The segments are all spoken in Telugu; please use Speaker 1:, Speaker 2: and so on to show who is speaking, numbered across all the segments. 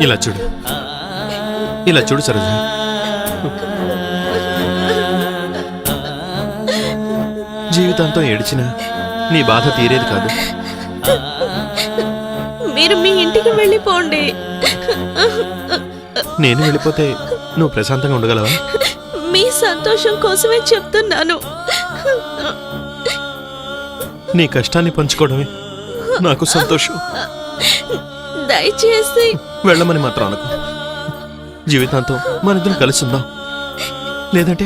Speaker 1: ఇలా చూడు, ఇలా చూడు సరోజ. జీవితాంతం ఏడ్చినా నీ బాధ తీరేది కాదు.
Speaker 2: మీరు మీ ఇంటికి వెళ్ళిపోండి.
Speaker 1: నేను వెళ్ళిపోతే నువ్వు ప్రశాంతంగా ఉండగలవా?
Speaker 2: మీ సంతోషం కోసమే చెప్తున్నాను.
Speaker 1: నీ కష్టాన్ని పంచుకోవడమే నాకు సంతోషం.
Speaker 2: దయచేసి
Speaker 1: వెళ్ళమని మాత్రం అనుకో. జీవితాంతం మన ఇద్దరం కలిసి ఉందాం, లేదంటే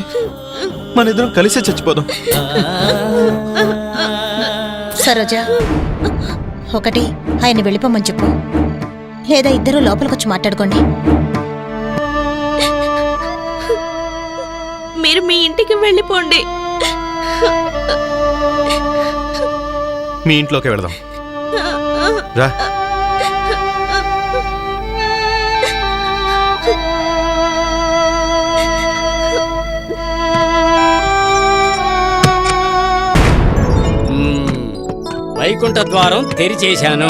Speaker 1: మన ఇద్దరం కలిసే చచ్చిపోదాం.
Speaker 3: సరోజా, ఒకటి ఆయన వెళ్ళిపోమని చెప్పు, లేదా ఇద్దరు లోపలికొచ్చి మాట్లాడుకోండి.
Speaker 2: మీరు మీ ఇంటికి వెళ్ళిపోండి.
Speaker 1: మీ ఇంట్లోకి వెళదాం రా.
Speaker 4: వైకుంఠ ద్వారం తెరిచేశాను.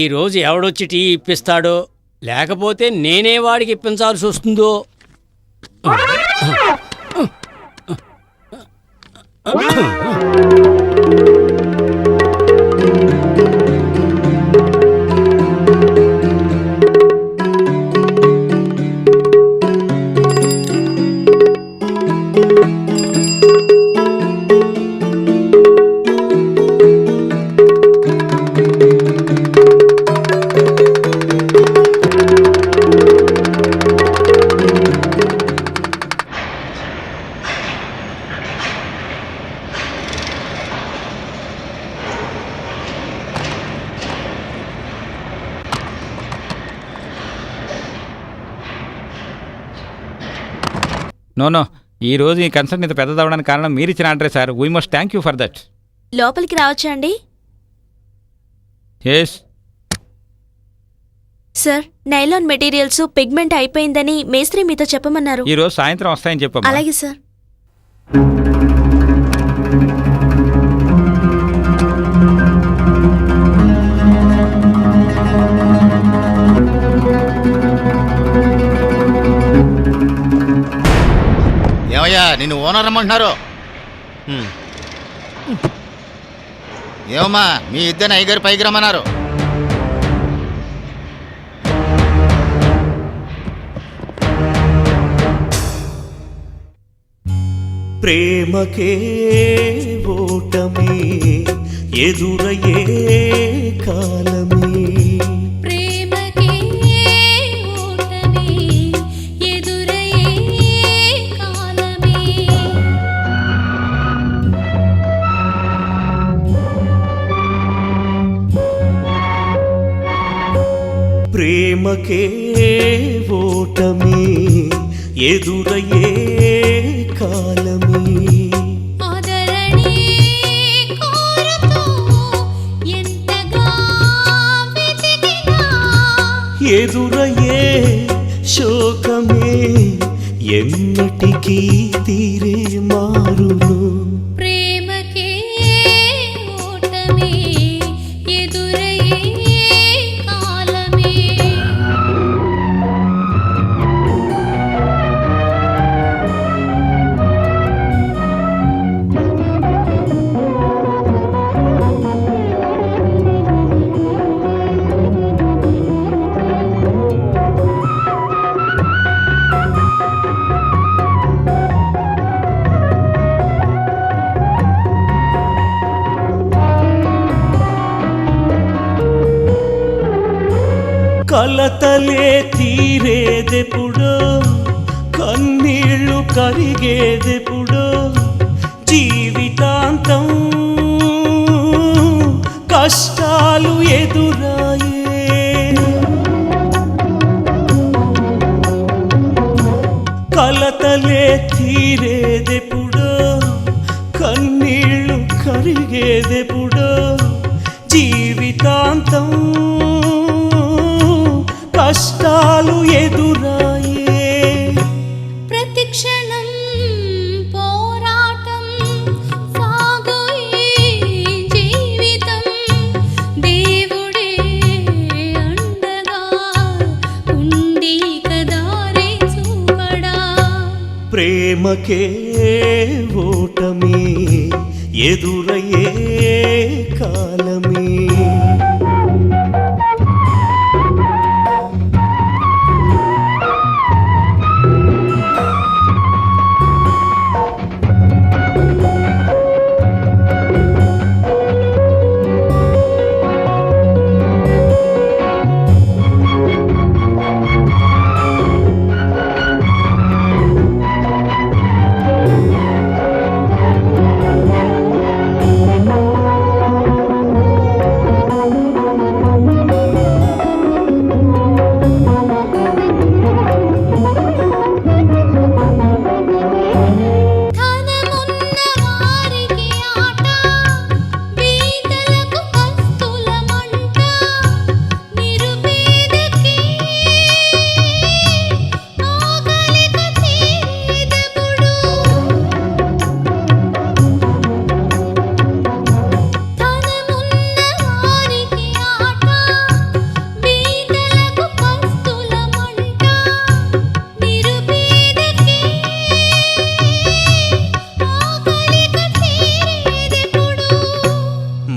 Speaker 4: ఈరోజు ఎవడొచ్చి టీ ఇప్పిస్తాడో, లేకపోతే నేనే వాడికి ఇప్పించాల్సి వస్తుందో.
Speaker 5: నో, ఈ రోజు ఈ కన్సర్న్ ఇంత పెద్దదవడానికి కారణం మీరు ఇచ్చిన address sir. We must thank you for that.
Speaker 2: లోపలికి రావచ్చా అండి?
Speaker 5: Yes
Speaker 2: sir, nylon materials pigment అయిపోయిందని మేస్త్రి మీతో చెప్పమన్నారు.
Speaker 5: ఈ రోజు సాయంత్రం వస్తాయని చెప్పమ్మా.
Speaker 2: అలాగే సార్.
Speaker 6: ఏమయ్యా, నిన్ను ఓనర్ రమ్మంటున్నారు. ఏమమ్మా, మీ ఇద్దరు అయ్యగారు పైకి రమ్మన్నారు.
Speaker 7: ప్రేమకే ఓటమే ఎదురయ్యే కాలమే, ప్రేమకే ఓటమే ఎదురయ్యే కాలమే, ఎదురయ్యే శోకమే ఎన్నటికీ తీరే మారును. కలతలే తీరేదెప్పుడో, కన్నీళ్లు కరిగేదెప్పుడో, జీవితాంతం కష్టాలు ఎదురాయే. కలతలే తీరేదెప్పుడో, కన్నీళ్లు కరిగేదెప్పుడో, జీవితాంతం కష్టాలు ఎదురాయే.
Speaker 8: ప్రతిక్షణం పోరాటం సాగు ఈ జీవితం, దేవుడే
Speaker 7: ప్రేమకే ఓటమి ఎదురయ్యే కాలమే.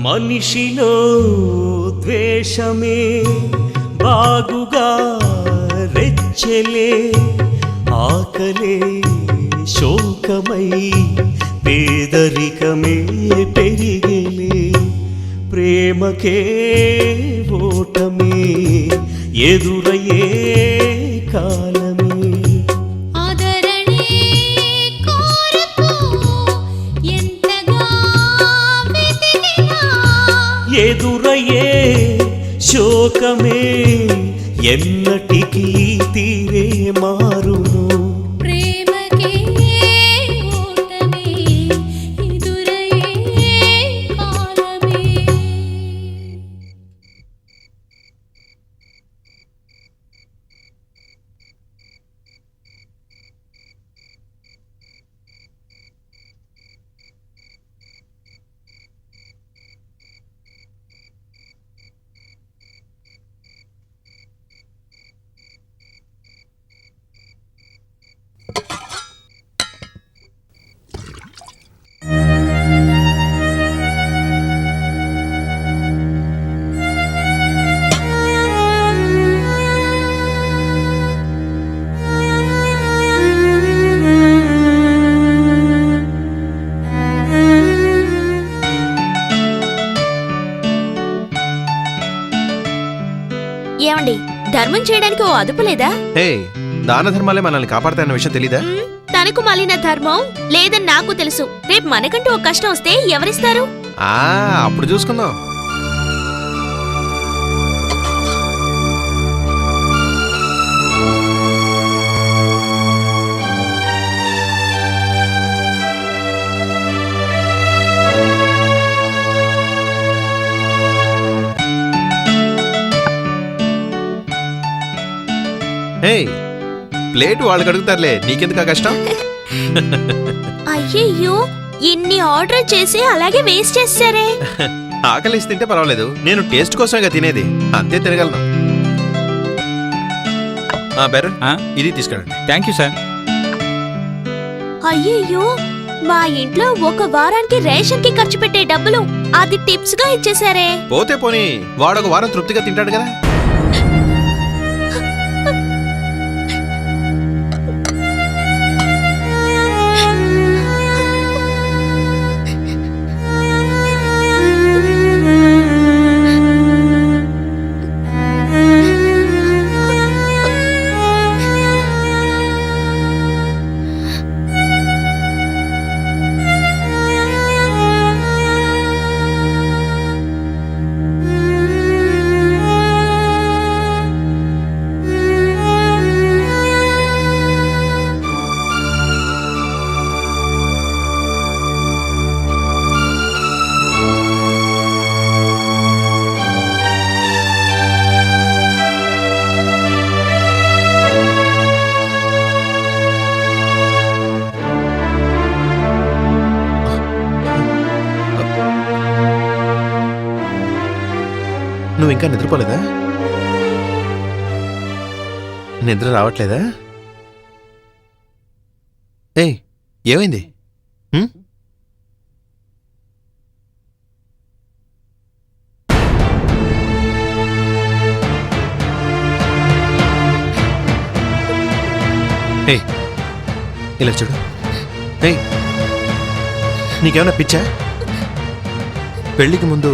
Speaker 7: మనిషిలో ద్వేషమే బాగుగా రెచ్చలే, ఆకలే శోకమై పేదరికమే పెరిగలే. ప్రేమకే ఓటమి ఎదురయ్యే కాలమే. ఎదురయ్యే శోకమే ఎన్నటికీ తీరే మారును.
Speaker 8: ప్రేమకే ఓటమి ఎదురయ్యే కాలమే.
Speaker 2: ఏమండి, ధర్మం చేయడానికి ఓ అదుపు లేదా?
Speaker 1: హే, దాన ధర్మాలే మనల్ని కాపాడతాయన్న విషయం తెలీదా?
Speaker 2: తనకు మలిన ధర్మం లేదని నాకు తెలుసు. రేపు మనకంటూ ఒక కష్టం వస్తే ఎవరిస్తారు?
Speaker 1: అప్పుడు చూసుకుందాం. హే, ప్లేట్ వాళ్ళు కడుగుతారులే, నీకెందుకు కష్టం?
Speaker 2: అయ్యయ్యో, ఇన్ని ఆర్డర్ చేసి అలాగే వేస్ట్ చేస్తారే.
Speaker 1: ఆకలిసి తింటే పర్వాలేదు, నేను టేస్ట్ కోసమేగా తినేది, అంతే తినగలను. బెర్, ఇది తీసుకెళ్ళండి.
Speaker 5: Thank you sir.
Speaker 2: అయ్యయ్యో, మా ఇంట్లో ఒక వారానికి రేషన్ కి ఖర్చు పెట్టే డబ్బులు అది టిప్స్ గా ఇచ్చేసారే.
Speaker 1: పోతే పోనీ, వాడొక వారం తృప్తిగా తింటాడు కదా. నువ్వు ఇంకా నిద్రపోలేదా? నిద్ర రావట్లేదా? ఏయ్ ఏమైంది హ్మ్? ఏయ్ ఇలా చూడు. ఏయ్ నీకేమైనా పిచ్చా? పెళ్లికి ముందు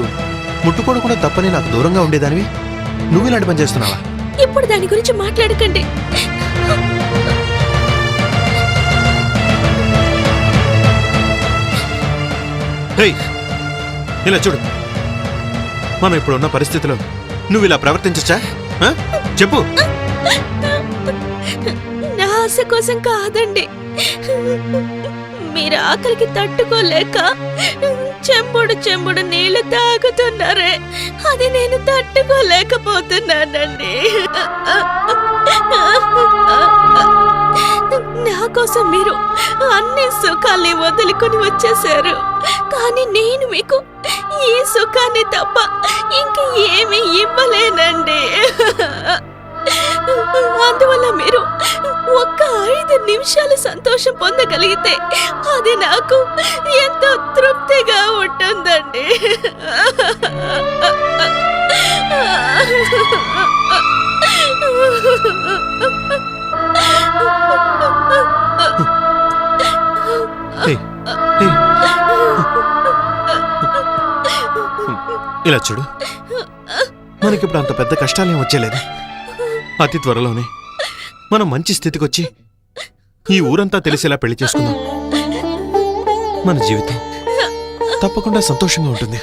Speaker 1: ముట్టుకోడు కూడా తప్పని నాకు దూరంగా ఉండేదానివి నువ్వు ఇలాంటి పని చేస్తున్నావా?
Speaker 2: ఇప్పుడు దాని గురించి మాట్లాడకండి.
Speaker 1: ఏయ్ ఇలా చూడు. మనం ఇప్పుడున్న పరిస్థితిలో నువ్వు ఇలా ప్రవర్తించచ్చా? చెప్పు.
Speaker 2: నా ఆశ కోసం కాదండి, మీరు ఆకలికి తట్టుకోలేక చెంబుడు చెంబుడు నీళ్లు తాగుతున్నారే, అది నేను తట్టుకోలేకపోతున్నానండి. నా కోసం మీరు అన్ని సుఖాల్ని వదులుకొని వచ్చేశారు, కానీ నేను మీకు ఈ సుఖాన్ని తప్ప ఇంక ఏమీ ఇవ్వలేనండి. అందువల్ల మీరు ఒక్క 5 నిమిషాలు సంతోషం పొందగలిగితే అది నాకు ఎంతో తృప్తిగా ఉంటుందండి.
Speaker 1: ఏయ్, ఏయ్. ఇలా చూడు, మనకిప్పుడు అంత పెద్ద కష్టాలేం వచ్చేలేదు. అతి త్వరలోనే మనం మంచి స్థితికి వచ్చి ఈ ఊరంతా తెలిసేలా పెళ్లి చేసుకుందాం. మన జీవితం తప్పకుండా సంతోషంగా ఉంటుంది.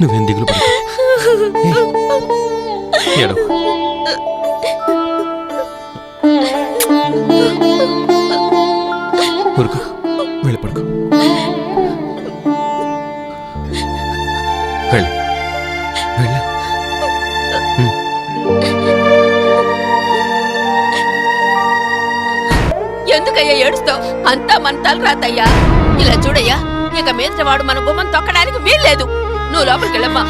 Speaker 1: నువ్వేం దిగులు పడకు. ఏడవకు. ఊరుకో, వెళ్ళి పడుకో. వెళ్ళు వెళ్ళు.
Speaker 9: ఎందుకయ్యా ఏడుస్తావు? అంతా మంతాలు రాతయ్యా. ఇలా చూడయ్యా, ఇక మీద వాడు మన గుమ్మం తొక్కడానికి వీల్లేదు. నువ్వు లోపలికి వెళ్ళమ్మా.